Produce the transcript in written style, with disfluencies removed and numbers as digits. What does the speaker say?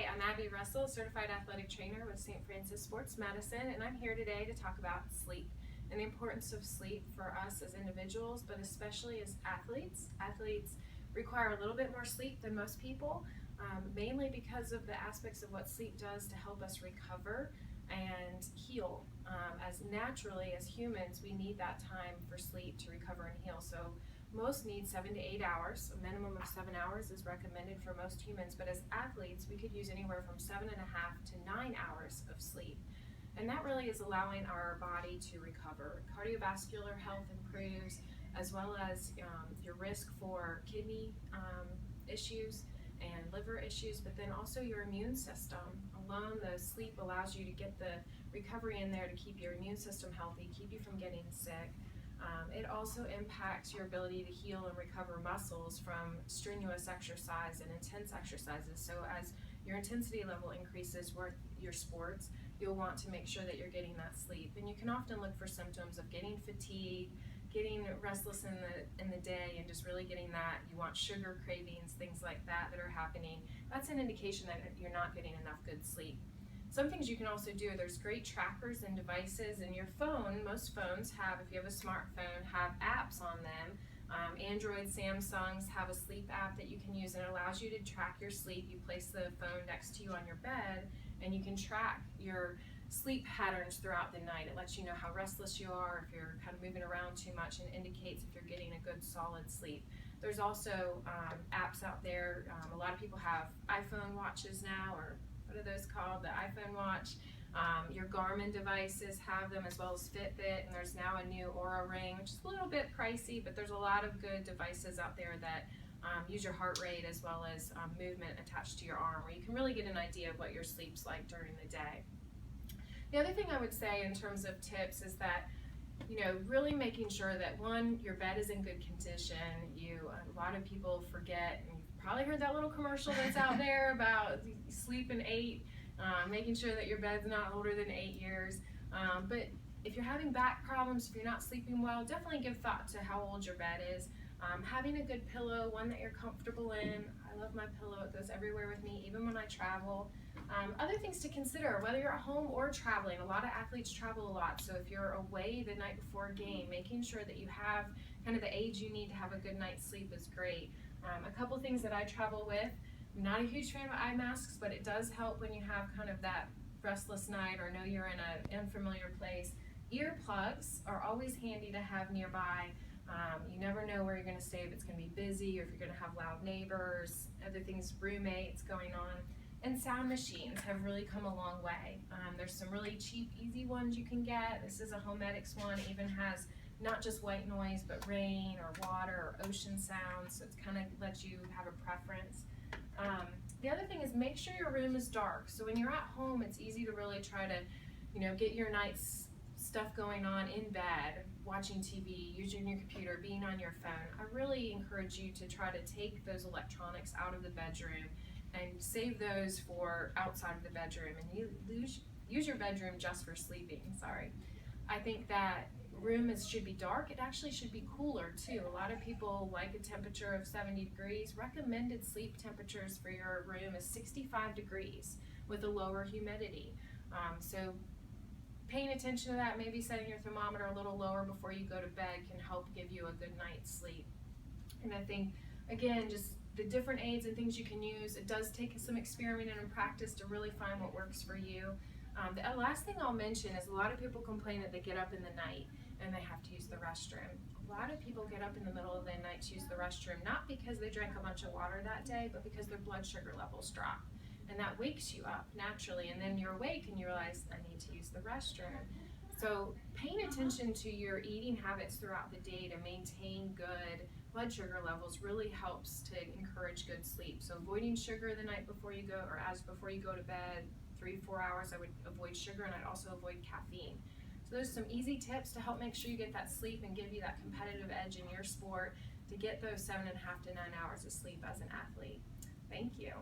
I'm Abby Russell, Certified Athletic Trainer with St. Francis Sports Medicine, and I'm here today to talk about sleep and the importance of sleep for us as individuals, but especially as athletes. Athletes require a little bit more sleep than most people, mainly because of the aspects of what sleep does to help us recover and heal. As naturally as humans, we need that time for sleep to recover and heal. So most need 7 to 8 hours. A minimum of 7 hours is recommended for most humans, but as athletes, we could use anywhere from 7.5 to 9 hours of sleep. And that really is allowing our body to recover. Cardiovascular health improves, as well as your risk for kidney issues and liver issues, but then also your immune system. Alone, the sleep allows you to get the recovery in there to keep your immune system healthy, keep you from getting sick. It also impacts your ability to heal and recover muscles from strenuous exercise and intense exercises. So as your intensity level increases with your sports, you'll want to make sure that you're getting that sleep. And you can often look for symptoms of getting fatigued, getting restless in the day, and just really getting that. You want sugar cravings, things like that are happening. That's an indication that you're not getting enough good sleep. Some things you can also do, there's great trackers and devices in your phone. Most phones have, if you have a smartphone, have apps on them. Android, Samsungs have a sleep app that you can use, and it allows you to track your sleep. You place the phone next to you on your bed, and you can track your sleep patterns throughout the night. It lets you know how restless you are, if you're kind of moving around too much, and indicates if you're getting a good solid sleep. There's also apps out there. A lot of people have iPhone watches now, or what are those called? The iPhone watch. Your Garmin devices have them, as well as Fitbit, and there's now a new Oura Ring, which is a little bit pricey, but there's a lot of good devices out there that use your heart rate as well as movement attached to your arm, where you can really get an idea of what your sleep's like during the day. The other thing I would say in terms of tips is that, really making sure that, one, your bed is in good condition. A lot of people forget, and you've probably heard that little commercial that's out there about sleep in 8, making sure that your bed's not older than 8 years. But if you're having back problems, if you're not sleeping well, definitely give thought to how old your bed is. Having a good pillow, one that you're comfortable in. I love my pillow. It goes everywhere with me, even when I travel. Other things to consider, whether you're at home or traveling. A lot of athletes travel a lot, so if you're away the night before a game, making sure that you have kind of the age you need to have a good night's sleep is great. A couple things that I travel with, I'm not a huge fan of eye masks, but it does help when you have kind of that restless night or know you're in an unfamiliar place. Earplugs are always handy to have nearby. You never know where you're going to stay, if it's going to be busy or if you're going to have loud neighbors, other things, roommates going on. And sound machines have really come a long way. There's some really cheap, easy ones you can get. This is a Homedics one. It even has not just white noise, but rain or water or ocean sounds. So it's kind of lets you have a preference. The other thing is, make sure your room is dark. So when you're at home, it's easy to really try to, get your night's stuff going on in bed, watching TV, using your computer, being on your phone. I really encourage you to try to take those electronics out of the bedroom and save those for outside of the bedroom, and you use your bedroom just for sleeping. I think that should be dark. It actually should be cooler too. A lot of people like a temperature of 70 degrees. Recommended sleep temperatures for your room is 65 degrees with a lower humidity. So paying attention to that, maybe setting your thermometer a little lower before you go to bed can help give you a good night's sleep. And I think, again, just the different aids and things you can use, it does take some experimenting and practice to really find what works for you. The last thing I'll mention is, a lot of people complain that they get up in the night and they have to use the restroom. A lot of people get up in the middle of the night to use the restroom, not because they drank a bunch of water that day, but because their blood sugar levels drop. And that wakes you up naturally, and then you're awake and you realize, I need to use the restroom. So paying attention to your eating habits throughout the day to maintain good blood sugar levels really helps to encourage good sleep. So avoiding sugar the night before you go, or before you go to bed, 3 to 4 hours, I would avoid sugar, and I'd also avoid caffeine. So there's some easy tips to help make sure you get that sleep and give you that competitive edge in your sport to get those 7.5 to 9 hours of sleep as an athlete. Thank you.